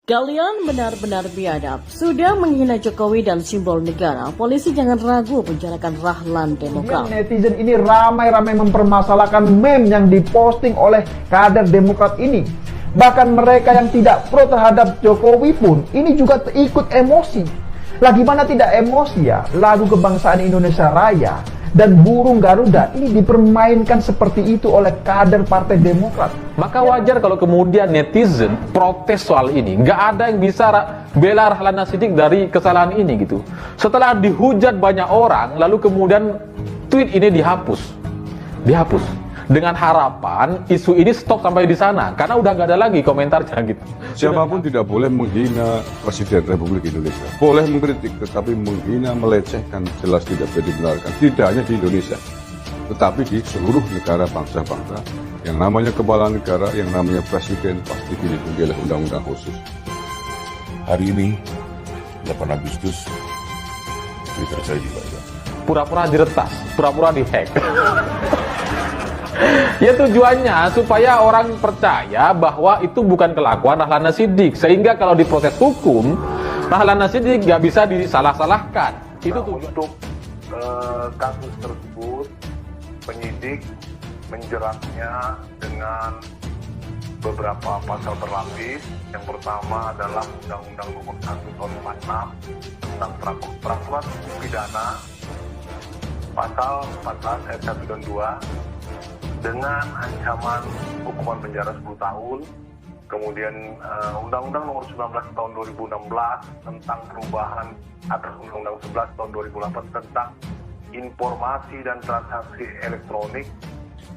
Kalian benar-benar biadab. Sudah menghina Jokowi dan simbol negara, polisi jangan ragu penjarakan Rahlan Demokrat. Netizen ini ramai-ramai mempermasalahkan meme yang diposting oleh kader Demokrat ini. Bahkan mereka yang tidak pro terhadap Jokowi pun ini juga ikut emosi. Lah gimana tidak emosi ya? Lagu kebangsaan Indonesia Raya dan burung Garuda ini dipermainkan seperti itu oleh kader Partai Demokrat. Maka wajar kalau kemudian netizen protes soal ini. Nggak ada yang bisa bela Rahlan Nasidik dari kesalahan ini gitu. Setelah dihujat banyak orang, lalu kemudian tweet ini dihapus. Dengan harapan isu ini stop sampai di sana, karena udah nggak ada lagi komentarnya gitu. Siapapun tidak boleh menghina Presiden Republik Indonesia. Boleh mengkritik, tetapi menghina, melecehkan jelas tidak bisa dibenarkan. Tidak hanya di Indonesia, tetapi di seluruh negara bangsa-bangsa. Yang namanya kepala negara, yang namanya presiden pasti dilindungi oleh undang-undang khusus. Hari ini, 8 Agustus, Twitter saya dibaca. Pura-pura diretas, pura-pura dihack. Ya tujuannya supaya orang percaya bahwa itu bukan kelakuan Rahlan Nasidik, sehingga kalau diproses hukum Rahlan Nasidik nggak bisa disalah-salahkan. Itu untuk kasus tersebut penyidik menjeratnya dengan beberapa pasal berlapis. Yang pertama adalah Undang-Undang Nomor 1 Tahun 46 tentang peraturan pidana, pasal 14 ayat 1 dan 2 dengan ancaman hukuman penjara 10 tahun. Kemudian Undang-Undang Nomor 19 Tahun 2016 tentang perubahan atas Undang-Undang 11 Tahun 2008 tentang informasi dan transaksi elektronik.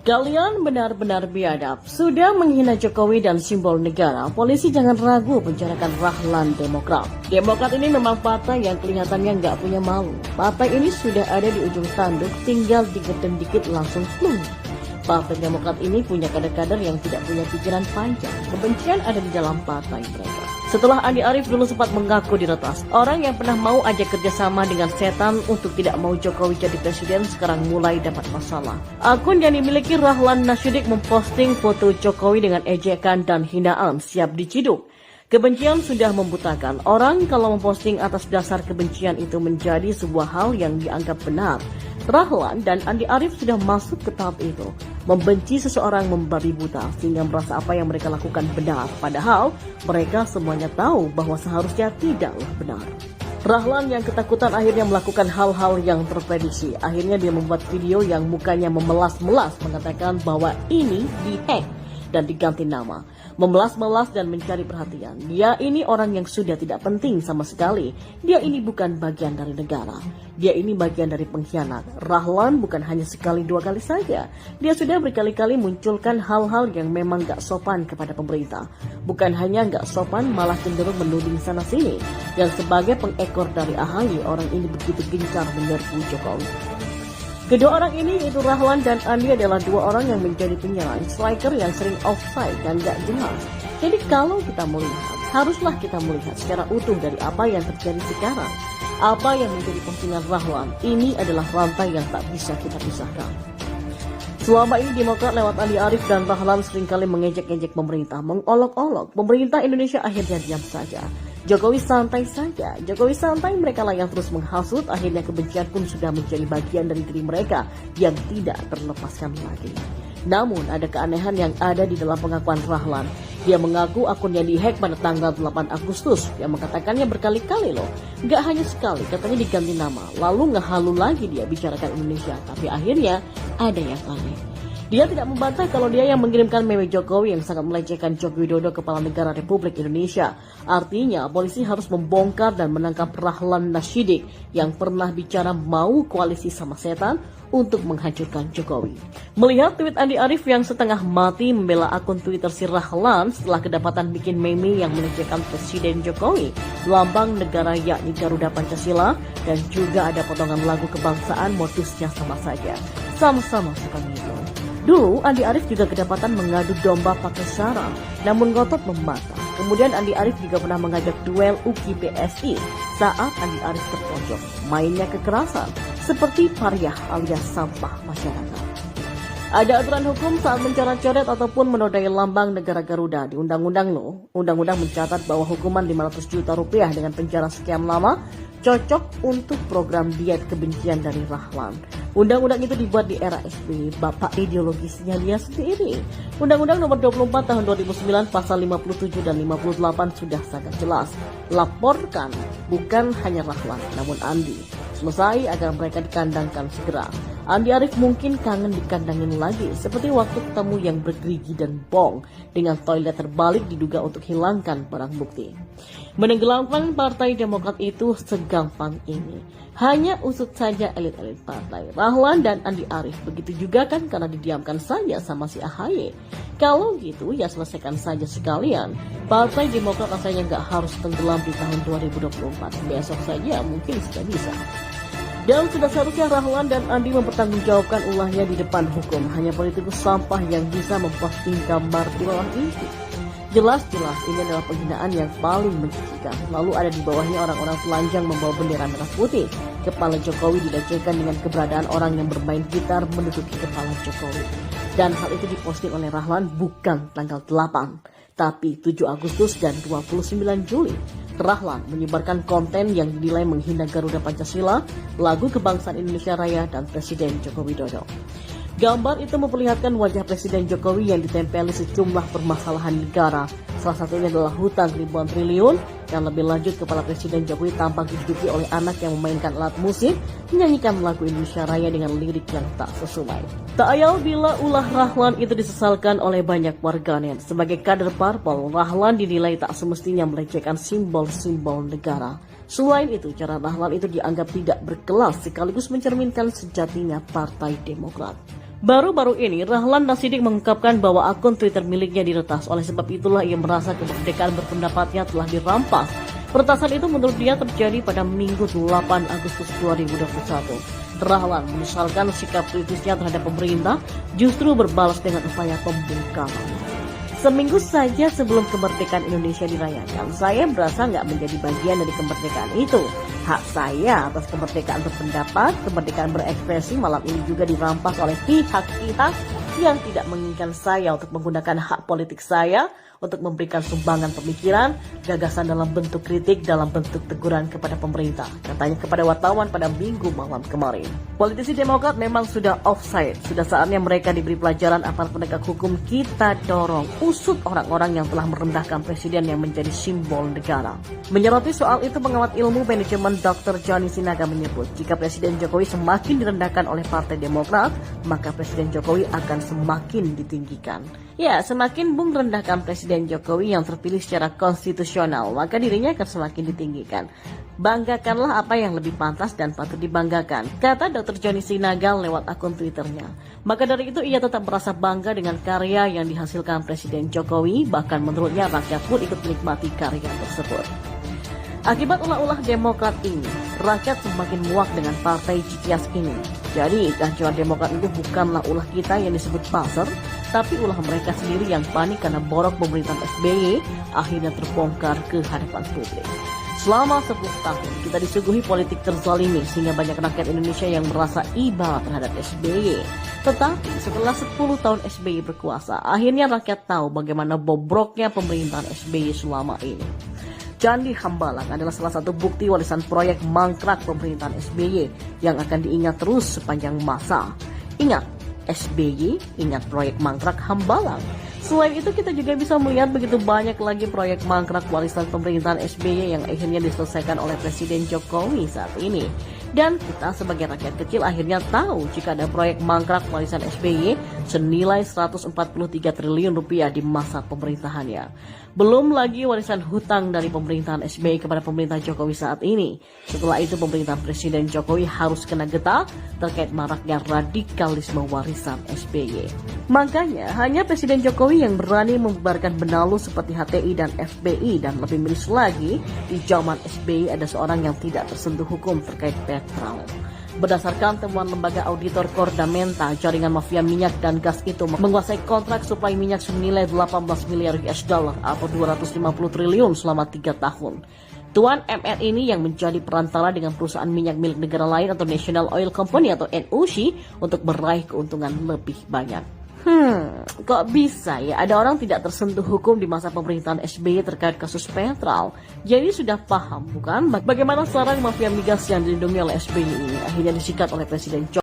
Kalian benar-benar biadab. Sudah menghina Jokowi dan simbol negara, polisi jangan ragu penjarakan Rahlan Demokrat. Demokrat ini memang partai yang kelihatannya nggak punya malu. Partai ini sudah ada di ujung tanduk, tinggal digedeng dikit langsung plung. Partai Demokrat ini punya kader-kader yang tidak punya pikiran panjang. Kebencian ada di dalam partai mereka. Setelah Andi Arief dulu sempat mengaku diretas, orang yang pernah mau ajak kerjasama dengan setan untuk tidak mau Jokowi jadi presiden sekarang mulai dapat masalah. Akun yang dimiliki Rahlan Nasidik memposting foto Jokowi dengan ejekan dan hinaan siap diciduk. Kebencian sudah membutakan. Orang kalau memposting atas dasar kebencian itu menjadi sebuah hal yang dianggap benar. Rahlan dan Andi Arief sudah masuk ke tahap itu. Membenci seseorang membabi buta sehingga merasa apa yang mereka lakukan benar. Padahal mereka semuanya tahu bahwa seharusnya tidaklah benar. Rahlan yang ketakutan akhirnya melakukan hal-hal yang terprediksi. Akhirnya dia membuat video yang mukanya memelas-melas mengatakan bahwa ini dihack dan diganti nama. Memelas-melas dan mencari perhatian. Dia ini orang yang sudah tidak penting sama sekali. Dia ini bukan bagian dari negara. Dia ini bagian dari pengkhianat. Rahlan bukan hanya sekali dua kali saja. Dia sudah berkali-kali munculkan hal-hal yang memang gak sopan kepada pemerintah. Bukan hanya gak sopan, malah cenderung menuding sana-sini. Dan sebagai pengekor dari AHY, orang ini begitu gencar menyerbu Jokowi. Kedua orang ini, yaitu Rahlan dan Andi, adalah dua orang yang menjadi penyerang striker yang sering offside dan gak jelas. Jadi kalau kita melihat, haruslah kita melihat secara utuh dari apa yang terjadi sekarang. Apa yang menjadi postingan Rahlan, ini adalah rantai yang tak bisa kita pisahkan. Selama ini Demokrat lewat Andi Arief dan Rahlan seringkali mengejek-ejek pemerintah, mengolok-olok. Pemerintah Indonesia akhirnya diam saja. Jokowi santai saja. Jokowi santai, mereka lah yang terus menghasut. Akhirnya kebencian pun sudah menjadi bagian dari diri mereka yang tidak terlepaskan lagi. Namun ada keanehan yang ada di dalam pengakuan Rahlan. Dia mengaku akunnya dihack pada tanggal 8 Agustus. Dia mengatakannya berkali-kali loh. Gak hanya sekali, katanya diganti nama. Lalu ngehalu lagi dia bicarakan Indonesia. Tapi akhirnya ada yang aneh. Dia tidak membantah kalau dia yang mengirimkan meme Jokowi yang sangat melecehkan Joko Widodo, kepala negara Republik Indonesia. Artinya polisi harus membongkar dan menangkap Rahlan Nasidik yang pernah bicara mau koalisi sama setan untuk menghancurkan Jokowi. Melihat tweet Andi Arief yang setengah mati membela akun Twitter si Rahlan setelah kedapatan bikin meme yang melecehkan Presiden Jokowi, lambang negara yakni Garuda Pancasila, dan juga ada potongan lagu kebangsaan, modusnya sama saja. Sama-sama suka ngilu. Dulu Andi Arief juga kedapatan mengadu domba pakai sarung, namun ngotot membantah. Kemudian Andi Arief juga pernah mengajak duel UKI PSI saat Andi Arief terpojok. Mainnya kekerasan seperti pariah alias sampah masyarakat. Ada aturan hukum saat mencoret-coret ataupun menodai lambang negara Garuda di undang-undang loh. Undang-undang mencatat bahwa hukuman 500 juta rupiah dengan penjara sekian lama cocok untuk program diet kebencian dari Rahlan. Undang-undang itu dibuat di era SBY, bapak ideologisnya dia sendiri. Undang-Undang nomor 24 tahun 2009 pasal 57 dan 58 sudah sangat jelas. Laporkan bukan hanya Rahlan namun Andi. Selesai agar mereka dikandangkan segera. Andi Arief mungkin kangen dikandangin lagi seperti waktu ketemu yang bergerigi dan bong dengan toilet terbalik diduga untuk hilangkan barang bukti. Menenggelamkan Partai Demokrat itu segampang ini. Hanya usut saja elit-elit partai. Rahlan dan Andi Arief begitu juga kan karena didiamkan saja sama si AHY. Kalau gitu ya selesaikan saja sekalian. Partai Demokrat rasanya nggak harus tenggelam di tahun 2024. Besok saja mungkin sudah bisa. Dan sudah seharusnya Rahlan dan Andi mempertanggungjawabkan ulahnya di depan hukum. Hanya politikus sampah yang bisa memposting gambar viral itu. Jelas-jelas ini adalah penghinaan yang paling menjijikan. Lalu ada di bawahnya orang-orang telanjang membawa bendera merah putih. Kepala Jokowi dilecehkan dengan keberadaan orang yang bermain gitar menduduki kepala Jokowi. Dan hal itu diposting oleh Rahlan bukan tanggal 8, tapi 7 Agustus dan 29 Juli. Rahlan menyebarkan konten yang dinilai menghina Garuda Pancasila, lagu kebangsaan Indonesia Raya, dan Presiden Joko Widodo. Gambar itu memperlihatkan wajah Presiden Jokowi yang ditempeli sejumlah permasalahan negara. Salah satunya adalah hutang ribuan triliun, yang lebih lanjut kepala Presiden Jokowi tampak diduduki oleh anak yang memainkan alat musik, menyanyikan lagu Indonesia Raya dengan lirik yang tak sesuai. Tak ayal bila ulah Rahlan itu disesalkan oleh banyak warganet. Sebagai kader parpol, Rahlan dinilai tak semestinya melecehkan simbol-simbol negara. Selain itu, cara Rahlan itu dianggap tidak berkelas sekaligus mencerminkan sejatinya Partai Demokrat. Baru-baru ini, Rahlan Nasidik mengungkapkan bahwa akun Twitter miliknya diretas. Oleh sebab itulah ia merasa kemerdekaan berpendapatnya telah dirampas. Peretasan itu menurut dia terjadi pada Minggu 8 Agustus 2021. Rahlan menyesalkan sikap kritisnya terhadap pemerintah justru berbalas dengan upaya pembungkaman. Seminggu saja sebelum kemerdekaan Indonesia dirayakan, saya merasa nggak menjadi bagian dari kemerdekaan itu. Hak saya atas kemerdekaan berpendapat, kemerdekaan berekspresi malam ini juga dirampas oleh pihak-pihak yang tidak menginginkan saya untuk menggunakan hak politik saya untuk memberikan sumbangan pemikiran, gagasan dalam bentuk kritik, dalam bentuk teguran kepada pemerintah, katanya kepada wartawan pada Minggu malam kemarin. Politisi Demokrat memang sudah offside, sudah saatnya mereka diberi pelajaran aparat penegak hukum. Kita dorong usut orang-orang yang telah merendahkan presiden yang menjadi simbol negara. Menyoroti soal itu, pengamat ilmu manajemen Dr. Johnny Sinaga menyebut, jika Presiden Jokowi semakin direndahkan oleh Partai Demokrat, maka Presiden Jokowi akan semakin ditinggikan. Ya, semakin Bung rendahkan Presiden Jokowi yang terpilih secara konstitusional, maka dirinya akan semakin ditinggikan. Banggakanlah apa yang lebih pantas dan patut dibanggakan, kata Dr. Johnny Sinaga lewat akun Twitternya. Maka dari itu ia tetap merasa bangga dengan karya yang dihasilkan Presiden Jokowi, bahkan menurutnya rakyat pun ikut menikmati karya tersebut. Akibat ulah-ulah Demokrat ini, rakyat semakin muak dengan partai Cicias ini. Jadi, kehadiran Demokrat itu bukanlah ulah kita yang disebut buzzer, tapi ulah mereka sendiri yang panik karena borok pemerintahan SBY akhirnya terbongkar ke hadapan publik. Selama 10 tahun, kita disuguhi politik terzalimi sehingga banyak rakyat Indonesia yang merasa iba terhadap SBY. Tetapi setelah 10 tahun SBY berkuasa, akhirnya rakyat tahu bagaimana bobroknya pemerintahan SBY selama ini. Candi Hambalang adalah salah satu bukti warisan proyek mangkrak pemerintahan SBY yang akan diingat terus sepanjang masa. Ingat, SBY, ingat proyek mangkrak Hambalang. Selain itu kita juga bisa melihat begitu banyak lagi proyek mangkrak warisan pemerintahan SBY yang akhirnya diselesaikan oleh Presiden Jokowi saat ini. Dan kita sebagai rakyat kecil akhirnya tahu jika ada proyek mangkrak warisan SBY senilai 143 triliun rupiah di masa pemerintahannya. Belum lagi warisan hutang dari pemerintahan SBY kepada pemerintah Jokowi saat ini. Setelah itu pemerintahan Presiden Jokowi harus kena getah terkait maraknya radikalisme warisan SBY. Makanya hanya Presiden Jokowi yang berani membubarkan benalu seperti HTI dan FBI, dan lebih miris lagi di zaman SBY ada seorang yang tidak tersentuh hukum terkait petrol. Berdasarkan temuan lembaga auditor Kordamenta, jaringan mafia minyak dan gas itu menguasai kontrak suplai minyak senilai 18 miliar US dollar atau 250 triliun selama 3 tahun. Tuan MR ini yang menjadi perantara dengan perusahaan minyak milik negara lain atau National Oil Company atau NOC untuk meraih keuntungan lebih banyak. Kok bisa ya ada orang tidak tersentuh hukum di masa pemerintahan SBY terkait kasus Petrol? Jadi sudah paham bukan bagaimana sarang mafia migas yang dilindungi oleh SBY ini akhirnya disikat oleh Presiden Jokowi.